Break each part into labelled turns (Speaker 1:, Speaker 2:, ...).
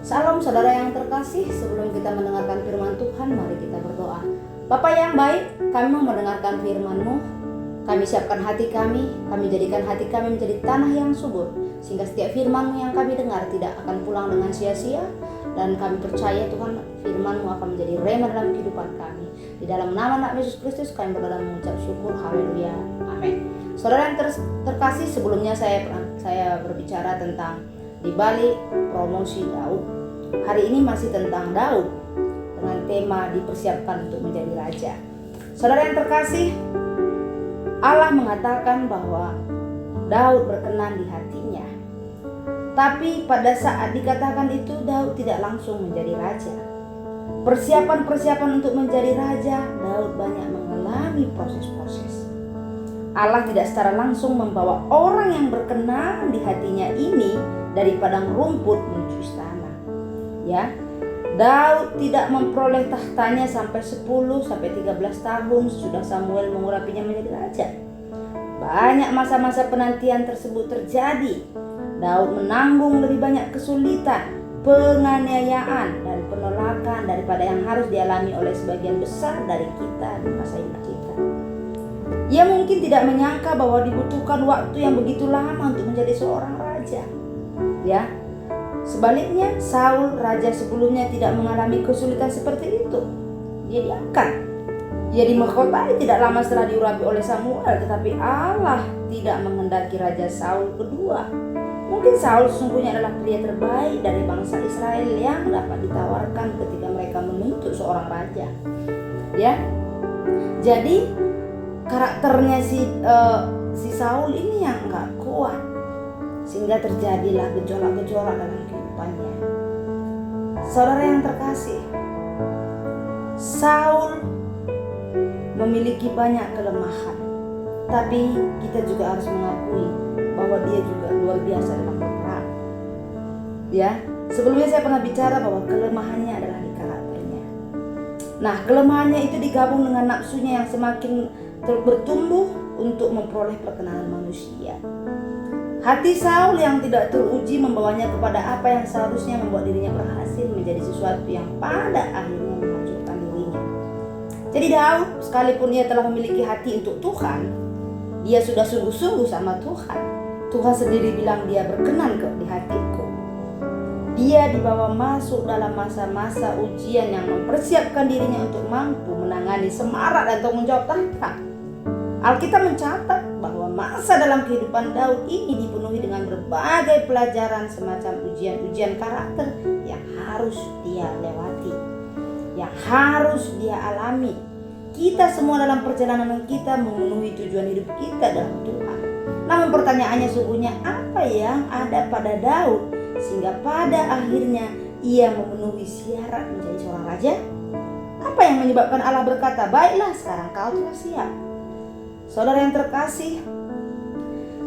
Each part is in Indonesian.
Speaker 1: Salam saudara yang terkasih, sebelum kita mendengarkan firman Tuhan, mari kita berdoa. Bapa yang baik, kami mau mendengarkan firman-Mu. Kami siapkan hati kami jadikan hati kami menjadi tanah yang subur, sehingga setiap firman-Mu yang kami dengar tidak akan pulang dengan sia-sia. Dan kami percaya Tuhan, firman-Mu akan menjadi rema dalam kehidupan kami. Di dalam nama Anak Yesus Kristus kami berdoa dan mengucap syukur. Haleluya, amin. Saudara yang terkasih, sebelumnya saya berbicara tentang di balik promosi Daud. Hari ini masih tentang Daud dengan tema dipersiapkan untuk menjadi raja. Saudara yang terkasih, Allah mengatakan bahwa Daud berkenan di hatinya. Tapi pada saat dikatakan itu, Daud tidak langsung menjadi raja. Persiapan untuk menjadi raja, Daud banyak mengalami proses-proses. Allah tidak secara langsung membawa orang yang berkenan di hatinya ini dari padang rumput menuju istana. Ya, Daud tidak memperoleh tahtanya sampai 10-13 tahun sudah Samuel mengurapinya menjadi raja. Banyak masa-masa penantian tersebut terjadi. Daud menanggung lebih banyak kesulitan, penganiayaan dan penolakan daripada yang harus dialami oleh sebagian besar dari kita di masa hidup kita. Ia mungkin tidak menyangka bahwa dibutuhkan waktu yang begitu lama untuk menjadi seorang raja. Ya, sebaliknya Saul raja sebelumnya tidak mengalami kesulitan seperti itu. Dia diangkat, dia dimahkotai tidak lama setelah diurapi oleh Samuel. Tetapi Allah tidak menghendaki raja Saul kedua. Mungkin Saul sesungguhnya adalah pria terbaik dari bangsa Israel yang dapat ditawarkan ketika mereka menuntut seorang raja. Ya, jadi karakternya si Saul ini yang nggak kuat, sehingga terjadilah gejolak-gejolak dalam kehidupannya. Saudara yang terkasih, Saul memiliki banyak kelemahan, tapi kita juga harus mengakui bahwa dia juga luar biasa dalam berperang. Ya, sebelumnya saya pernah bicara bahwa kelemahannya adalah di karakternya. Nah, kelemahannya itu digabung dengan nafsunya yang semakin bertumbuh untuk memperoleh perkenanan manusia. Hati Saul yang tidak teruji membawanya kepada apa yang seharusnya membuat dirinya berhasil menjadi sesuatu yang pada akhirnya menghancurkan dirinya. Jadi Daud, sekalipun ia telah memiliki hati untuk Tuhan, dia sudah sungguh-sungguh sama Tuhan. Tuhan sendiri bilang dia berkenan di hatiku. Dia dibawa masuk dalam masa-masa ujian yang mempersiapkan dirinya untuk mampu menangani semarak dan tanggung jawab tahta. Alkitab mencatat bahwa masa dalam kehidupan Daud ini dipenuhi dengan berbagai pelajaran semacam ujian-ujian karakter yang harus dia lewati, yang harus dia alami. Kita semua dalam perjalanan kita memenuhi tujuan hidup kita dalam Tuhan. Namun pertanyaannya sungguhnya apa yang ada pada Daud sehingga pada akhirnya ia memenuhi syarat menjadi seorang raja? Apa yang menyebabkan Allah berkata, baiklah sekarang kau telah siap? Saudara yang terkasih,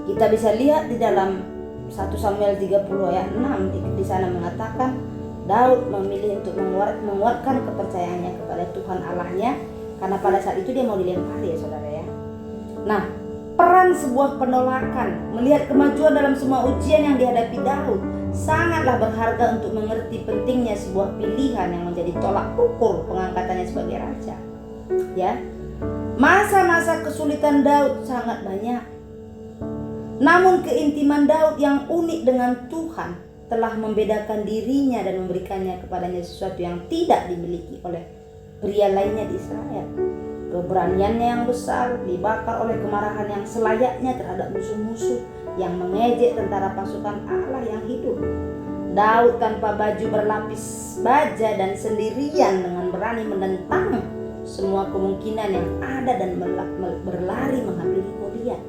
Speaker 1: kita bisa lihat di dalam 1 Samuel 30 ayat 6 di sana mengatakan Daud memilih untuk menguatkan kepercayaannya kepada Tuhan Allahnya, karena pada saat itu dia mau dilempari ya saudara ya. Nah, peran sebuah penolakan, melihat kemajuan dalam semua ujian yang dihadapi Daud sangatlah berharga untuk mengerti pentingnya sebuah pilihan yang menjadi tolak ukur pengangkatannya sebagai raja. Ya, masa-masa kesulitan Daud sangat banyak. Namun keintiman Daud yang unik dengan Tuhan telah membedakan dirinya dan memberikannya kepadanya sesuatu yang tidak dimiliki oleh pria lainnya di Israel. Keberaniannya yang besar dibakar oleh kemarahan yang selayaknya terhadap musuh-musuh yang mengejek tentara pasukan Allah yang hidup. Daud tanpa baju berlapis baja dan sendirian dengan berani menentang semua kemungkinan yang ada dan berlari menghampiri Goliat,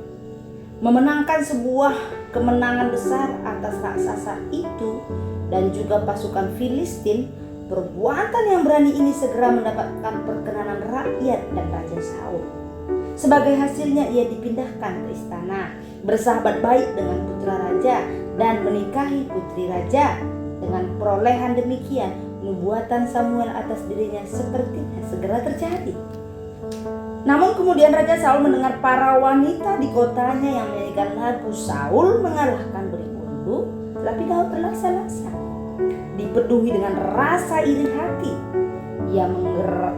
Speaker 1: memenangkan sebuah kemenangan besar atas raksasa itu dan juga pasukan Filistin. Perbuatan yang berani ini segera mendapatkan perkenanan rakyat dan Raja Saul. Sebagai hasilnya ia dipindahkan ke istana, bersahabat baik dengan putra raja dan menikahi putri raja. Dengan perolehan demikian, nubuatan Samuel atas dirinya sepertinya segera terjadi. Namun kemudian Raja Saul mendengar para wanita di kotanya yang menyanyikan lagu Saul mengalahkan beribu-ribu, tetapi Daud terlaksa-laksa. dipenuhi dengan rasa iri hati. Ia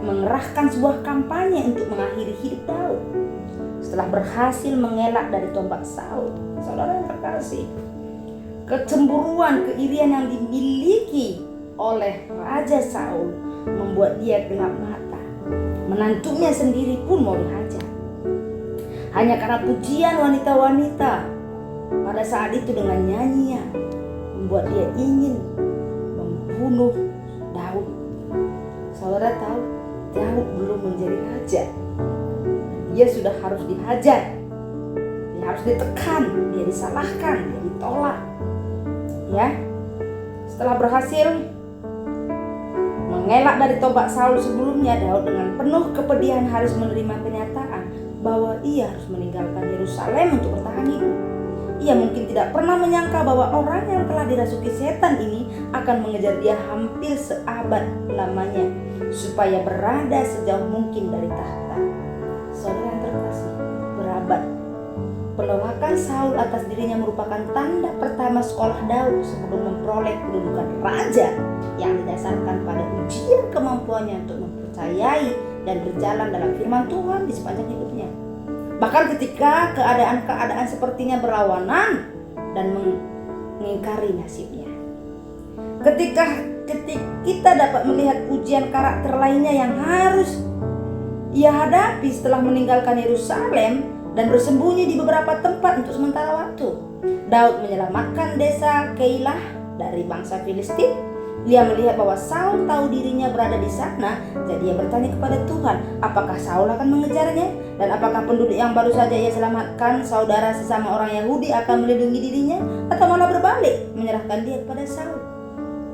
Speaker 1: mengerahkan sebuah kampanye untuk mengakhiri hidup Daud. Setelah berhasil mengelak dari tombak Saul, saudara yang terkasih, kecemburuan, keirian yang dimiliki oleh Raja Saul membuat dia gelap mata. Menantunya sendiri pun mau dihajar. Hanya karena pujian wanita-wanita pada saat itu dengan nyanyian membuat dia ingin membunuh Daud. Saudara tahu, Daud belum menjadi raja. Dia sudah harus dihajar. Dia harus ditekan, dia disalahkan, dia ditolak. Ya. Setelah berhasil mengelak dari tombak Saul sebelumnya, Daud dengan penuh kepedihan harus menerima kenyataan bahwa ia harus meninggalkan Yerusalem untuk bertahan hidup. Ia mungkin tidak pernah menyangka bahwa orang yang telah dirasuki setan ini akan mengejar dia hampir seabad lamanya supaya berada sejauh mungkin dari tahta. Saudara yang terkasih, berabad. Penolakan Saul atas dirinya merupakan tanda pertama sekolah Daud sebelum memperoleh kedudukan raja yang didasarkan pada ujian kemampuannya untuk mempercayai dan berjalan dalam firman Tuhan di sepanjang hidupnya. Bahkan ketika keadaan-keadaan sepertinya berlawanan dan mengingkari nasibnya. Ketika kita dapat melihat ujian karakter lainnya yang harus ia hadapi setelah meninggalkan Yerusalem dan bersembunyi di beberapa tempat untuk sementara waktu. Daud menyelamatkan desa Keilah dari bangsa Filistin. Dia melihat bahwa Saul tahu dirinya berada di sana, jadi ia bertanya kepada Tuhan, apakah Saul akan mengejarnya? Dan apakah penduduk yang baru saja ia selamatkan, saudara sesama orang Yahudi, akan melindungi dirinya? Atau malah berbalik, menyerahkan dia kepada Saul?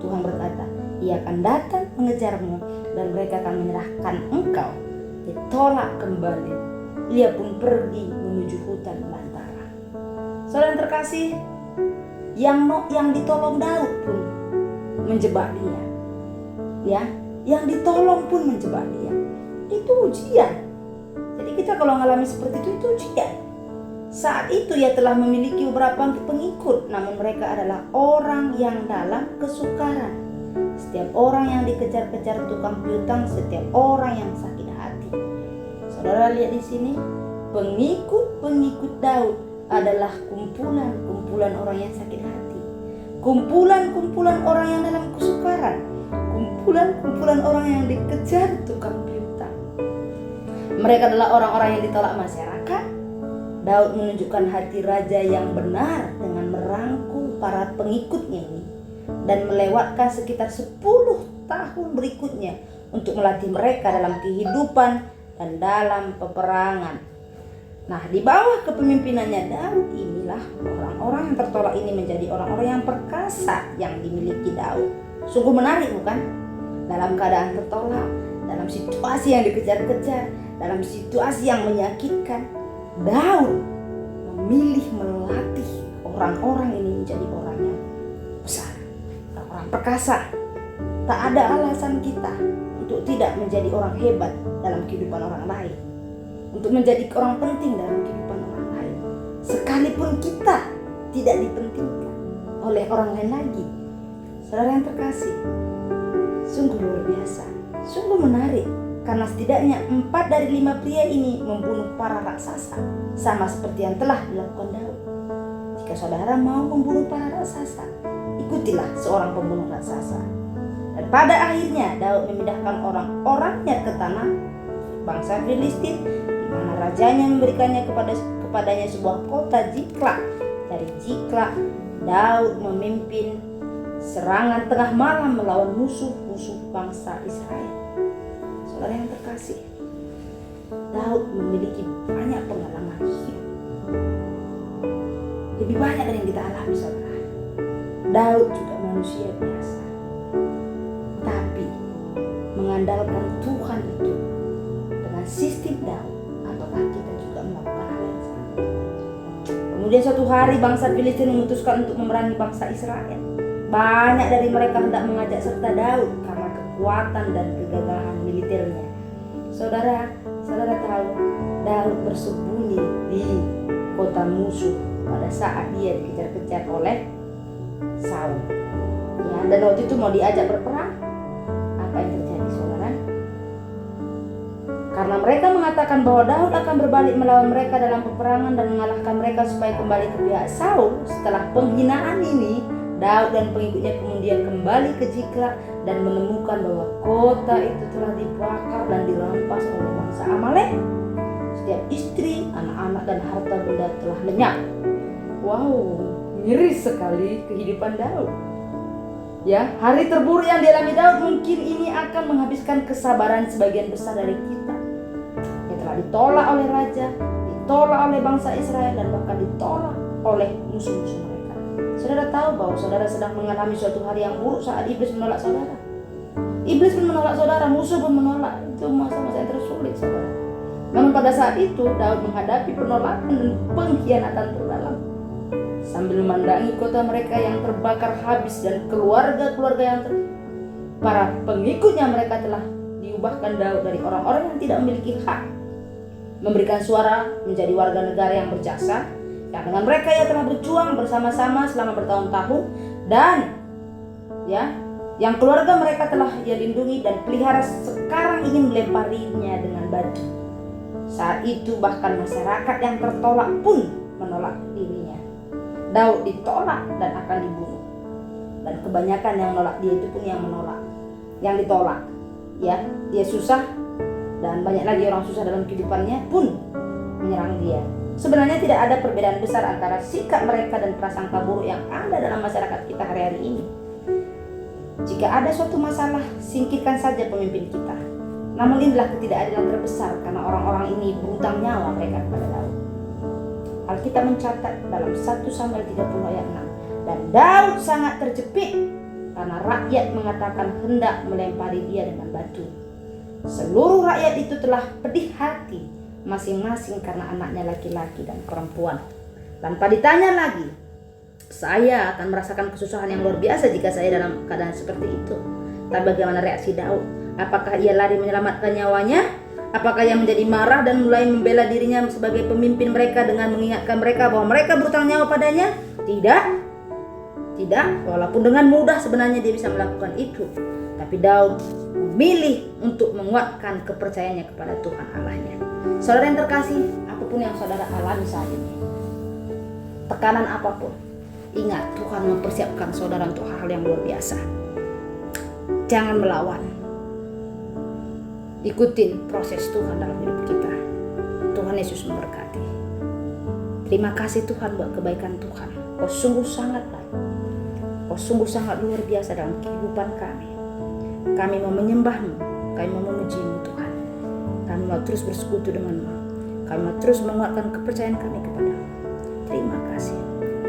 Speaker 1: Tuhan berkata, ia akan datang mengejarmu dan mereka akan menyerahkan engkau. Ditolak kembali. Ia pun pergi menuju hutan belantara. Saudara yang terkasih, yang ditolong Daud pun menjebak dia. Ya, yang ditolong pun menjebak dia. Itu ujian. Jadi kita kalau mengalami seperti itu ujian. Saat itu ia telah memiliki beberapa pengikut, namun mereka adalah orang yang dalam kesukaran. Setiap orang yang dikejar-kejar tukang piutang, setiap orang yang sakit hati. Saudara lihat di sini, pengikut Daud adalah kumpulan orang yang sakit hati. Kumpulan orang yang dalam kesukaran. Kumpulan orang yang dikejar tukang piutang. Mereka adalah orang-orang yang ditolak masyarakat. Daud menunjukkan hati raja yang benar dengan merangkul para pengikutnya ini dan melewatkan sekitar 10 tahun berikutnya untuk melatih mereka dalam kehidupan dan dalam peperangan. Nah, di bawah kepemimpinannya Daud inilah orang-orang yang tertolak ini menjadi orang-orang yang perkasa yang dimiliki Daud. Sungguh menarik bukan? Dalam keadaan tertolak, dalam situasi yang dikejar-kejar, dalam situasi yang menyakitkan, Daud memilih melatih orang-orang ini menjadi orang yang besar, orang perkasa. Tak ada alasan kita untuk tidak menjadi orang hebat dalam kehidupan orang lain, untuk menjadi orang penting dalam kehidupan orang lain, sekalipun kita tidak dipentingkan oleh orang lain lagi. Saudara yang terkasih, sungguh luar biasa, sungguh menarik, karena setidaknya 4 dari 5 pria ini membunuh para raksasa, sama seperti yang telah dilakukan Daud. Jika saudara mau membunuh para raksasa, ikutilah seorang pembunuh raksasa. Dan pada akhirnya Daud memindahkan orang-orangnya ke tanah bangsa Filistin, di mana rajanya memberikannya kepadanya sebuah kota Ziklag. Dari Ziklag, Daud memimpin serangan tengah malam melawan musuh-musuh bangsa Israel. Saudara yang terkasih, Daud memiliki banyak pengalaman hidup, lebih banyak dari yang kita alami, saudara. Daud juga manusia biasa, tapi mengandalkan Tuhan itu dengan sistem Daud, apakah kita juga melakukan hal yang sama? Kemudian suatu hari bangsa Filistin memutuskan untuk memerangi bangsa Israel. Banyak dari mereka hendak mengajak serta Daud karena kekuatan dan kegagahan militernya. Saudara tahu, Daud bersembunyi di kota musuh pada saat dia dikejar-kejar oleh Saul. Ya, dan waktu itu mau diajak berperang. Apa yang terjadi, saudara? Karena mereka mengatakan bahwa Daud akan berbalik melawan mereka dalam peperangan dan mengalahkan mereka supaya kembali ke pihak Saul. Setelah penghinaan ini, Daud dan pengikutnya kemudian kembali ke Ziklag dan menemukan bahwa kota itu telah dibakar dan dirampas oleh bangsa Amalek. Setiap istri, anak-anak, dan harta benda telah lenyap. Wow, miris sekali kehidupan Daud. Ya, hari terburuk yang dialami Daud mungkin ini akan menghabiskan kesabaran sebagian besar dari kita. Yang telah ditolak oleh raja, ditolak oleh bangsa Israel, dan bahkan ditolak oleh musuh-musuh mereka. Saudara tahu bahwa saudara sedang mengalami suatu hari yang buruk saat iblis menolak saudara. Iblis pun menolak saudara, musuh pun menolak. Itu masa-masa yang tersulit, saudara. Namun pada saat itu Daud menghadapi penolakan dan pengkhianatan terdalam. Sambil memandangi kota mereka yang terbakar habis dan keluarga-keluarga yang para pengikutnya mereka telah diubahkan Daud dari orang-orang yang tidak memiliki hak, memberikan suara menjadi warga negara yang berjasa. Ya, dengan mereka ia telah berjuang bersama-sama selama bertahun-tahun, dan ya, yang keluarga mereka telah ia lindungi dan pelihara, sekarang ingin melemparinya dengan batu. Saat itu bahkan masyarakat yang tertolak pun menolak dirinya. Daud ditolak dan akan dibunuh. Dan kebanyakan yang menolak dia itu pun yang menolak, yang ditolak. Ya, dia susah, dan banyak lagi orang susah dalam kehidupannya pun menyerang dia. Sebenarnya tidak ada perbedaan besar antara sikap mereka dan prasangka buruk yang ada dalam masyarakat kita hari-hari ini. Jika ada suatu masalah, singkirkan saja pemimpin kita. Namun inilah ketidakadilan terbesar karena orang-orang ini berhutang nyawa mereka kepada Daud. Alkitab mencatat dalam 1 Samuel 30 ayat 6, dan Daud sangat terjepit karena rakyat mengatakan hendak melempari dia dengan batu. Seluruh rakyat itu telah pedih hati masing-masing karena anaknya laki-laki dan perempuan. Tanpa ditanya lagi, saya akan merasakan kesusahan yang luar biasa jika saya dalam keadaan seperti itu. Tapi bagaimana reaksi Daud? Apakah ia lari menyelamatkan nyawanya? Apakah ia menjadi marah dan mulai membela dirinya sebagai pemimpin mereka dengan mengingatkan mereka bahwa mereka berhutang nyawa padanya? Tidak. Walaupun dengan mudah sebenarnya dia bisa melakukan itu. Tapi Daud memilih untuk menguatkan kepercayaannya kepada Tuhan Allahnya. Saudara yang terkasih, apapun yang saudara alami saat ini, tekanan apapun, ingat Tuhan mempersiapkan saudara untuk hal yang luar biasa. Jangan melawan. Ikutin proses Tuhan dalam hidup kita. Tuhan Yesus memberkati. Terima kasih Tuhan buat kebaikan Tuhan. Kau sungguh sangat baik. Kau sungguh sangat luar biasa dalam kehidupan kami. Kami mau menyembah-Mu. Kami mau memuji-Mu Tuhan. Kami mau terus bersekutu dengan-Mu. Kami mau terus menguatkan kepercayaan kami kepada-Mu. Terima kasih.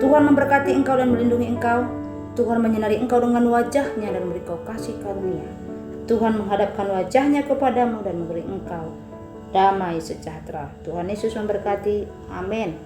Speaker 1: Tuhan memberkati engkau dan melindungi engkau. Tuhan menyinari engkau dengan wajah-Nya dan memberi kau kasih karunia. Tuhan menghadapkan wajah-Nya kepadamu dan memberi engkau damai sejahtera. Tuhan Yesus memberkati. Amin.